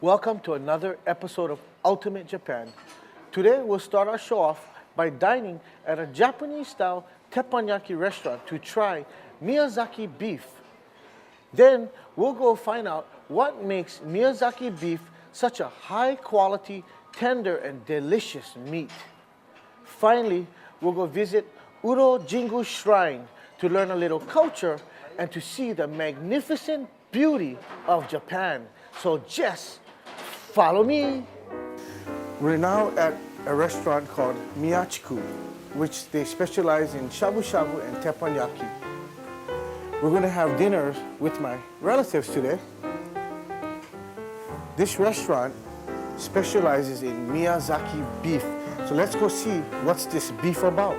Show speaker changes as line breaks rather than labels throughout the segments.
Welcome to another episode of Ultimate Japan. Today we'll start our show off by dining at a Japanese-style teppanyaki restaurant to try Miyazaki beef. Then we'll go find out what makes Miyazaki beef such a high-quality, tender, and delicious meat. Finally, we'll go visit Uro Jingu Shrine to learn a little culture and to see the magnificent beauty of Japan. So just follow me. We're now at a restaurant called Miyachiku, which they specialize in shabu-shabu and teppanyaki. We're going to have dinner with my relatives today. This restaurant specializes in Miyazaki beef. So let's go see what's this beef about.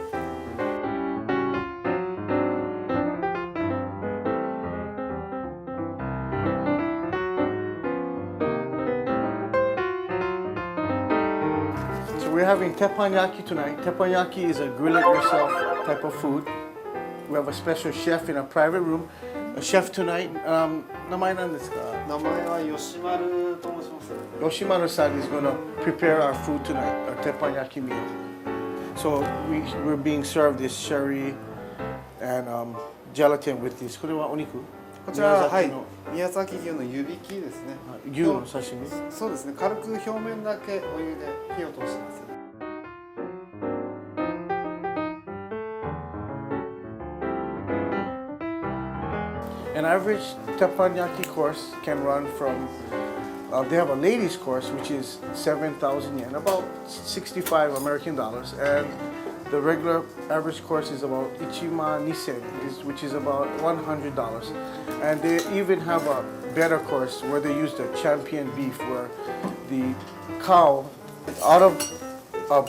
We're having teppanyaki tonight. Teppanyaki is a grill it yourself type of food. We have a special chef in a private room. A chef tonight, 名前なんですか？
名前は吉丸と申します。
Yoshimaru-san is going to prepare our food tonight, our teppanyaki meal. So we're being served this sherry and gelatin with this. これはお肉？
こちらははい、宮崎牛の湯引きですね。
牛の刺身？
そうですね。軽く表面だけお湯で火を通してます。
An average teppanyaki course can run from, they have a ladies course which is 7,000 yen, about 65 American dollars, and the regular average course is about ichiman nisen, which is about $100. And they even have a better course where they use the champion beef, where the cow, out of a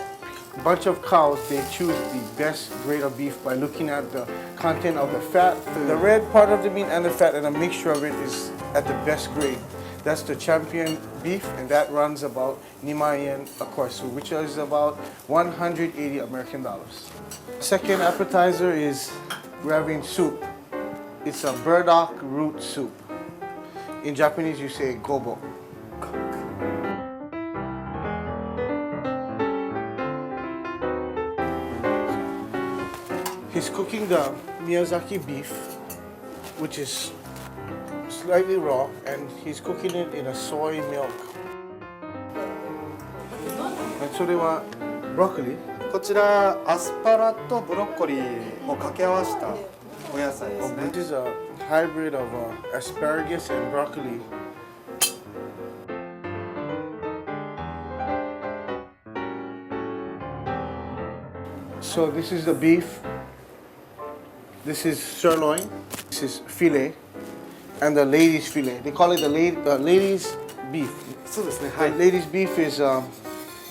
bunch of cows, they choose the best grade of beef by looking at the content of the fat, the red part of the meat and the fat, and a mixture of it is at the best grade. That's the champion beef, and that runs about 2,000 yen a course, which is about 180 American dollars. Second appetizer is we're having soup. It's a burdock root soup. In Japanese, you say gobo. He's cooking the Miyazaki beef, which is slightly raw, and he's cooking it in a soy milk. And so they want broccoli.
こちらアスパラとブロッコリーを掛け合わせたお野菜ですね。
This is a hybrid of asparagus and broccoli. So this is the beef. This is sirloin. This is filet, and the ladies' filet. They call it the ladies' beef.
そうですね。
The ladies' beef is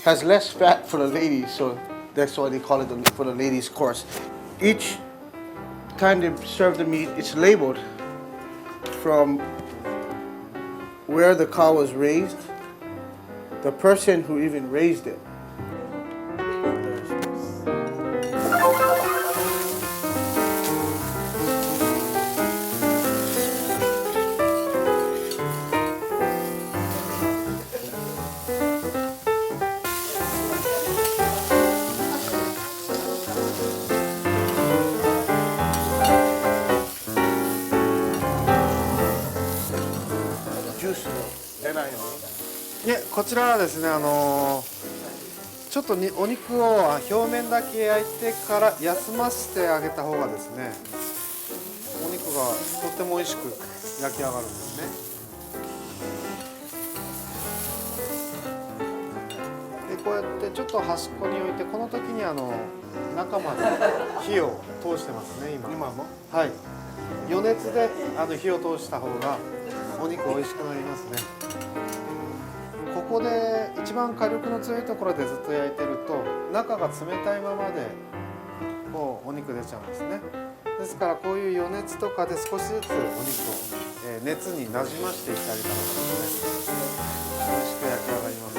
has less fat for the ladies, so that's why they call it for the ladies' course. Each time they serve the meat, it's labeled from where the cow was raised, the person who even raised it. Juice.
いえ、こちらはですね、ちょっとお肉を表面だけ焼いてから休ませてあげた方がですね、お肉がとっても美味しく焼き上がるんですね。で、こうやってちょっと端っこに置いて、この時に中まで火を通してますね、今も。はい。余熱で火を通した方がお肉美味しくなりますね。ここで一番火力の強いところでずっと焼いてると中が冷たいままでこうお肉出ちゃうんですね。ですからこういう余熱とかで少しずつお肉を、熱になじましていってあげた方がですね、美味しく焼き上がります。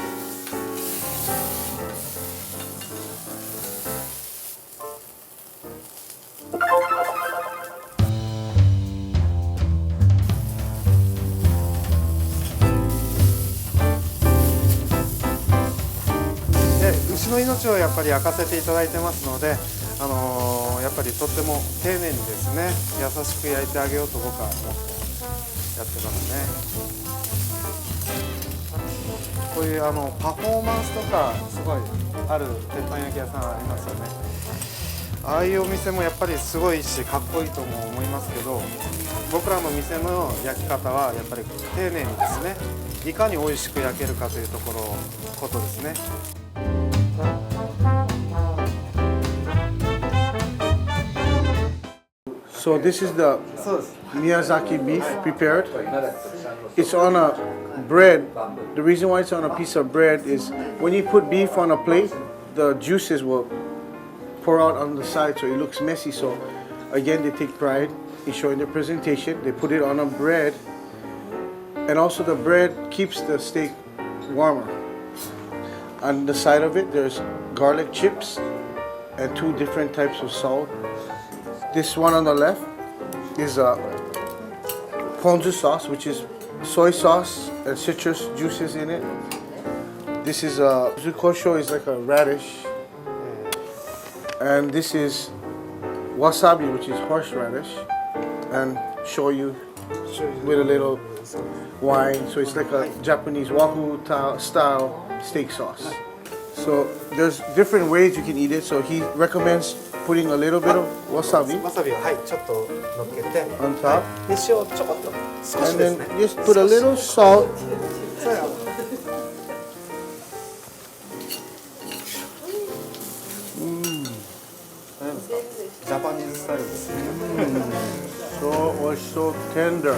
命をやっぱり焼かせていただいてますので、やっぱりとっても丁寧にですね、優しく焼いてあげようと僕は思ってやってますね。こういうパフォーマンスとかすごいある鉄板焼き屋さんありますよね。ああいうお店もやっぱりすごいしかっこいいとも思いますけど、僕らの店の焼き方はやっぱり丁寧にですね、いかに美味しく焼けるかということですね。
So this is the
そうです。
Miyazaki beef prepared. It's on a bread. The reason why it's on a piece of bread is when you put beef on a plate, the juices will pour out on the side, so it looks messy. So again, they take pride in showing the presentation. They put it on a bread, and also the bread keeps the steak warmer. On the side of it, there's garlic chips and 2 different types of salt. This one on the left is ponzu sauce, which is soy sauce and citrus juices in it. This is zukosho, is like a radish, and this is wasabi, which is horseradish, and shoyu with a little wine. So it's like a Japanese wagyu style steak sauce. So there's different ways you can eat it. So he recommends putting a little bit of wasabi
わさびをはいちょっと乗っけて、
on top,
で塩をちょこっと少し
and
です
then
ね。
just put a little salt.
そうや。ジャパニーズスタイルですね。
So tender.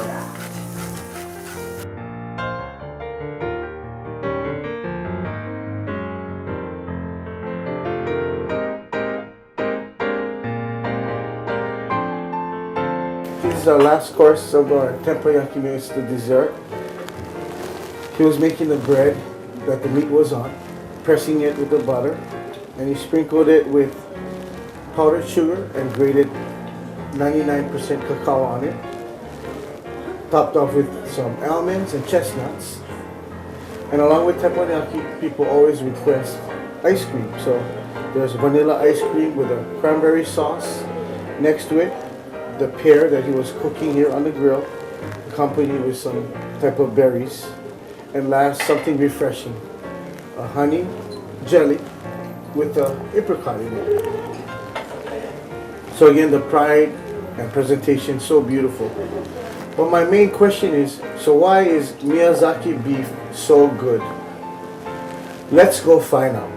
This is our last course of our teppanyaki meal. It's the dessert. He was making the bread that the meat was on, pressing it with the butter, and he sprinkled it with powdered sugar and grated 99% cacao on it, topped off with some almonds and chestnuts. And along with teppanyaki, people always request ice cream. So there's vanilla ice cream with a cranberry sauce. Next to it, the pear that he was cooking here on the grill, accompanied with some type of berries. And last, something refreshing, a honey jelly with a apricot in it. So again, the pride and presentation, so beautiful. But my main question is, so why is Miyazaki beef so good? Let's go find out.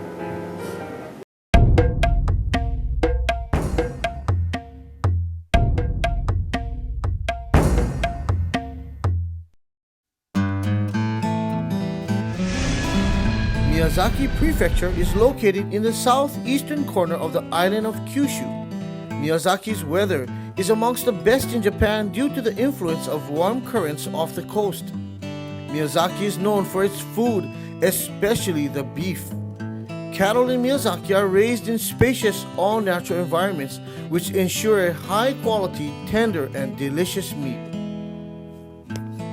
Miyazaki Prefecture is located in the southeastern corner of the island of Kyushu. Miyazaki's weather is amongst the best in Japan due to the influence of warm currents off the coast. Miyazaki is known for its food, especially the beef. Cattle in Miyazaki are raised in spacious, all-natural environments which ensure a high-quality, tender, and delicious meat.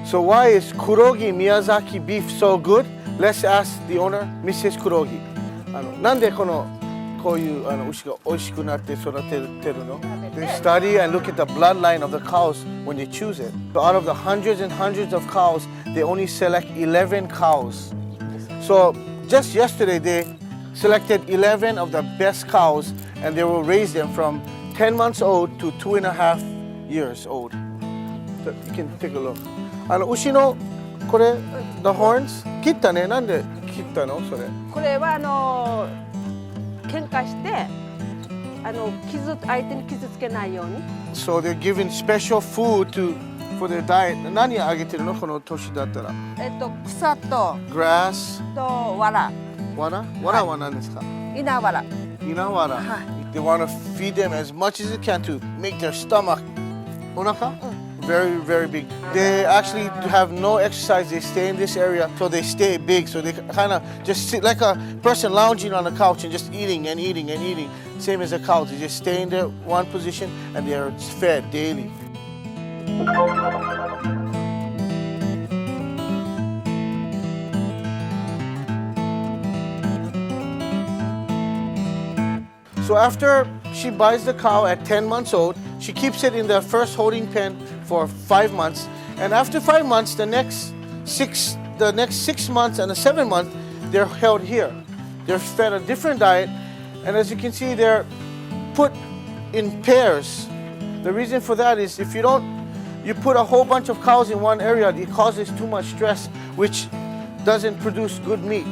So why is Kurogi Miyazaki beef so good? Let's ask the owner, Mrs. Kurogi. なんでこういう牛が美味しくなって育ててるの? They study and look at the bloodline of the cows when they choose it. So out of the hundreds and hundreds of cows, they only select 11 cows. So just yesterday they selected 11 of the best cows and they will raise them from 10 months old to 2.5 years old. So you can take a look. 牛のこれ the horns 切ったね。なんで切ったのそれ？
これは喧嘩して相手に傷つけないように。
So they're giving special food for their diet. 何あげてるのこの年だったら？
草と
Grass
と藁。
藁は何ですか？
稲藁。
稲藁。
はい。
They want to feed them as much as they can to make their stomach お腹very, very big. They actually have no exercise. They stay in this area, so they stay big. So they kind of just sit like a person lounging on a couch and just eating and eating and eating. Same as a cow. They just stay in their one position and they're fed daily. So after she buys the cow at 10 months old, she keeps it in the first holding pen for 5 months. And after 5 months, the next 6 months and the 7 month, they're held here. They're fed a different diet. And as you can see, they're put in pairs. The reason for that is if you put a whole bunch of cows in one area, it causes too much stress, which doesn't produce good meat.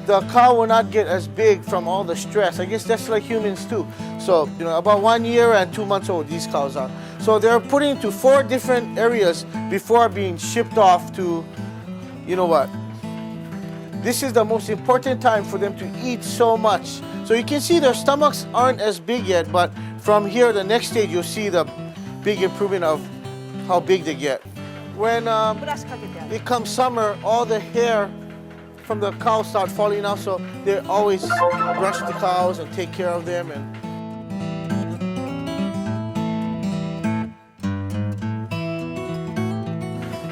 The cow will not get as big from all the stress. I guess that's like humans too. So, about 1 year and 2 months old, these cows are. So they're put into 4 different areas before being shipped off to, This is the most important time for them to eat so much. So you can see their stomachs aren't as big yet, but from here, the next stage, you'll see the big improvement of how big they get. When it comes summer, all the hair from the cows start falling out, so they always brush the cows and take care of them.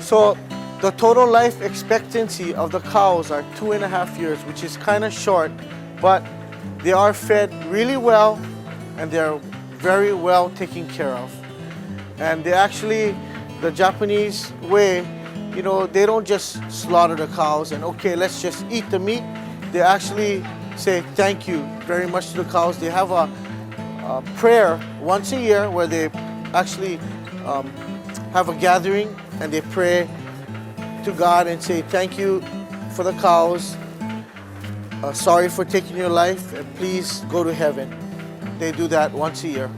So the total life expectancy of the cows are 2.5 years, which is kind of short, but they are fed really well and they're very well taken care of. And they actually, the Japanese way, they don't just slaughter the cows and okay, let's just eat the meat. They actually say thank you very much to the cows. They have a prayer once a year where they actually have a gathering and they pray to God and say thank you for the cows, sorry for taking your life, and please go to heaven. They do that once a year.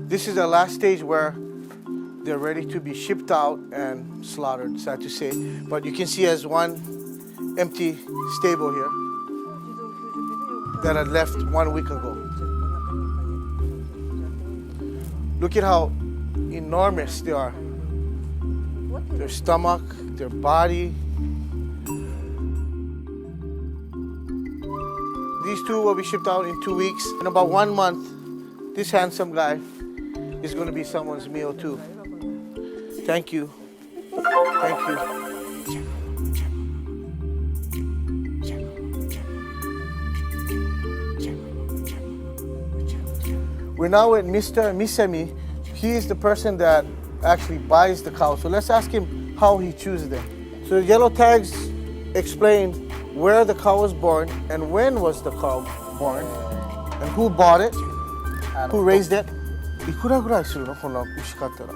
This is the last stage where they're ready to be shipped out and slaughtered, sad to say. But you can see there's one empty stable here that had left 1 week ago. Look at how enormous they are. Their stomach, their body. These two will be shipped out in 2 weeks. In about 1 month, this handsome guy is going to be someone's meal too. Thank you. Thank you. We're now with Mr. Misemi. He is the person that actually buys the cow. So let's ask him how he chooses them. So the yellow tags explain where the cow was born and when was the cow born and who bought it, who raised it. いくらぐらいするのこんな牛買ったら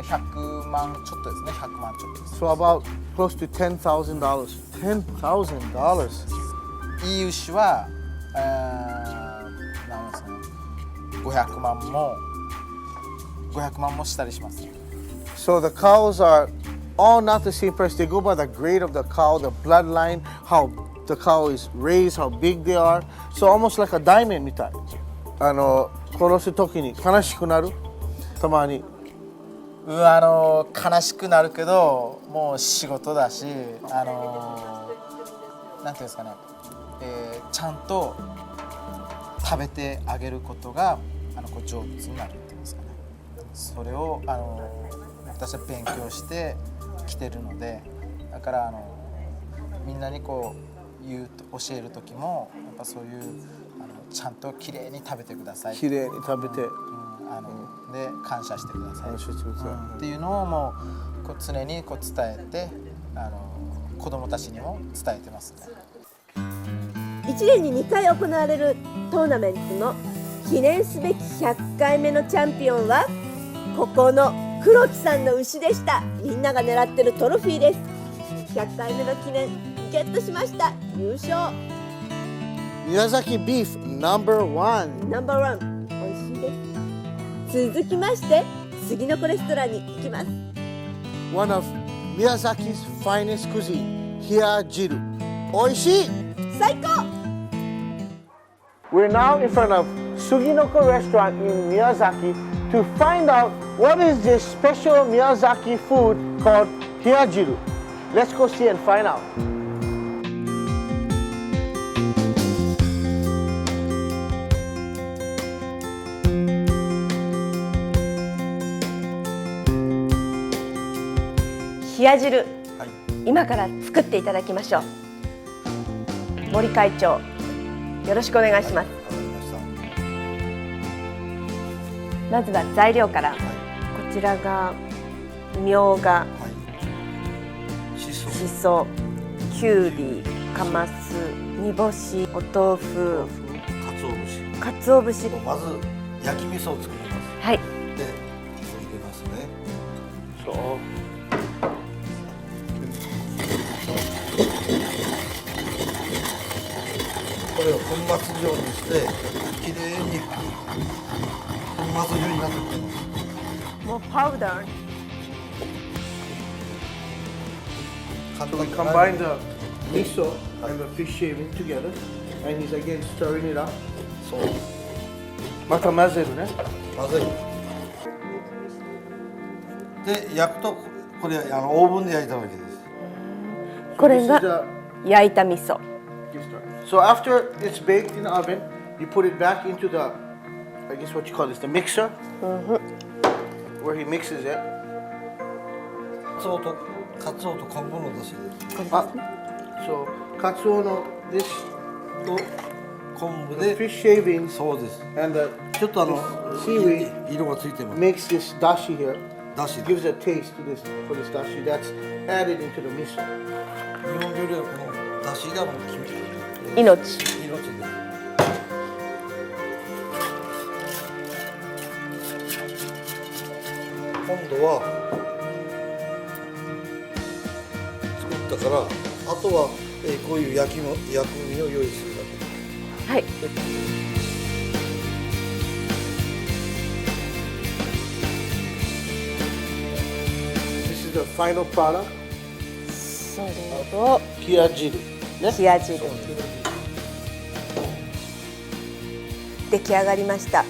100万ちょっとですね。100万ちょっとです。
So about close to $10,000. $10,000.
いい牛は、なんですかね、500万もしたりします。
So the cows are all not the same price. They go by the grade of the cow, the bloodline, how the cow is raised, how big they are. So almost like a diamond みたい。殺す時に悲しくなるたまに。
悲しくなるけどもう仕事だし、なんていうんですかね、ちゃんと食べてあげることがこう成仏になるっていうんですかね。それを私は勉強してきてるので、だからみんなにこう教える時もやっぱそういうちゃんときれいに食べてください。
きれいに食べて、
で感謝してください。
感謝してください。
っていうのをもうこう常にこう伝えて子供たちにも伝えてますね。
1年に2回行われるトーナメントの記念すべき100回目のチャンピオンはここの黒木さんの牛でした。みんなが狙ってるトロフィーです。100回目の記念ゲットしました。優勝。
宮崎ビーフナンバーワン。
ナンバーワン。美味しいです。続きまして杉の子レストランに行きます。
One of Miyazaki's finest cuisine, 冷や汁。美味しい。
最高。
We're now in front of Suginoko restaurant in Miyazaki to find out what is this special Miyazaki food called hiyajiru. Let's go see and find out.
Hiyajiru、今から作っていただきましょう。森会長、よろしくお願いします。まずは材料から。こちらがみょうが、しそ、きゅうり、かます、煮干し、お豆腐、かつお節。
まず焼き味噌を作ります。
はい。
で、入れますね。
そう。
これを粉末状にしてきれいに粉末状になってきてます。
もうパウダー。
So we combine the miso and the fish shaving together, and he's again stirring it up.
そう。
また混ぜるね。
混ぜる。で焼くとこれオーブンで焼いたわけです。
これ
This
が
is the
焼いた味噌。
So after it's baked in the oven, you put it back into the, I guess what you call this, the mixer, where he mixes it.
カツオと昆布の出汁です。
So katsuo no this
と昆布
the
で
fish shavings
そうです。
and the
ちょっと
seaweed
色がついてます。
makes this dashi here.
出汁
Gives a taste to this for this dashi that's added into the miso.
日本料理はこの出汁がもう
命。
命です。今度は作ったからあとは、こういう薬味を用意するだけ。
はい。
This is the final product.
それを
冷や汁。ね。
冷や汁。出来上がりました。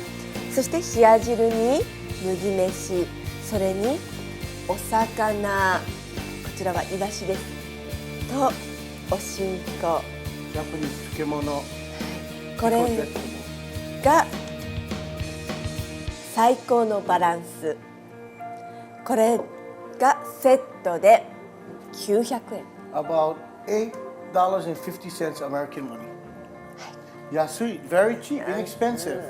そして冷や汁に麦飯、それにお魚、こちらはイワシです。とおしんこ。
ジャパニーズ漬物。
これが最高のバランス。これがセットで900円。
About $8.50 American money. Yeah, sweet, very cheap, inexpensive.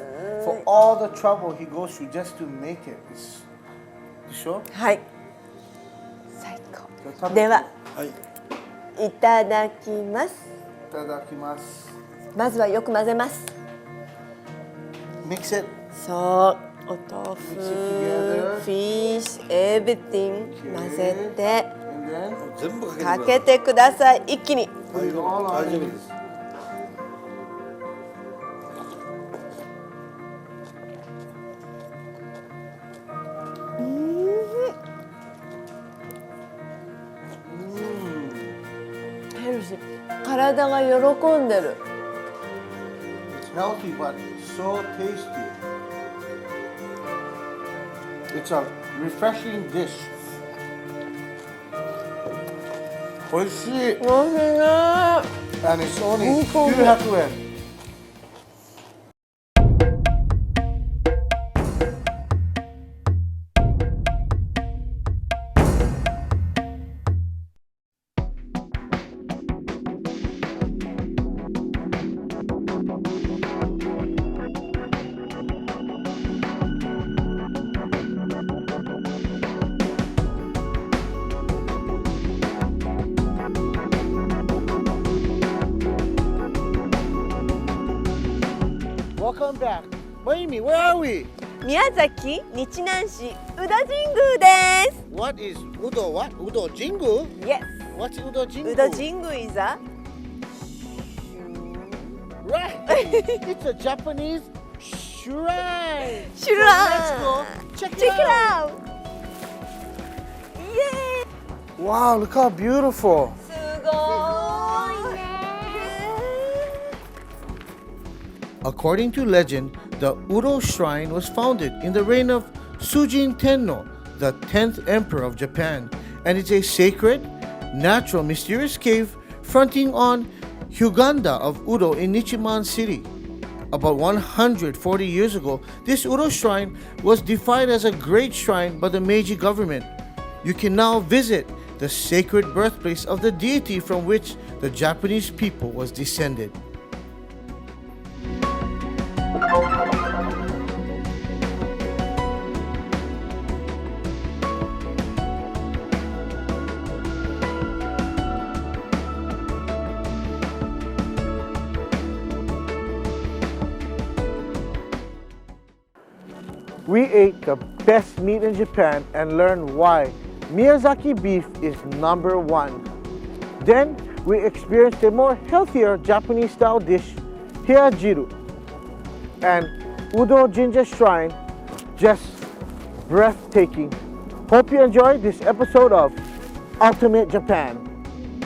For all the trouble he goes through just to make it. You sure?
はい。最高。では、いただきます。
いただきます。
まずはよく混ぜます。
Mix it.
そう、お豆腐、フィッシュ、エブティン混ぜて
And then
全部
かけてください。一気に。
大丈夫です。
ヘルシー。体が喜んでる。
it's healthy but so tasty. It's a refreshing dish. 美味しい。
おいしいね。
And it's only 900円。Welcome back. Maimi, where are we?
宮崎日南市宇土神宮です。
What is Udo? What? Udo Jingu?
Yes.
What's Udo Jingu?
宇土神宮 is a
Right. It's a Japanese shrine.
shrine.
So let's go check
Check
it
it
out.
out. Yay.
Wow, look how beautiful.
すごいね。
According to legend, the Udo Shrine was founded in the reign of Sujin Tenno, the 10th emperor of Japan, and it's a sacred, natural, mysterious cave fronting on Hyuganda of Udo in Nichiman City. About 140 years ago, this Udo Shrine was defined as a great shrine by the Meiji government. You can now visit the sacred birthplace of the deity from which the Japanese people was descended. We ate the best meat in Japan and learned why Miyazaki beef is #1. Then we experienced a more healthier Japanese style dish, hiyajiru, and Udo Jinja Shrine, just breathtaking. Hope you enjoyed this episode of Ultimate Japan.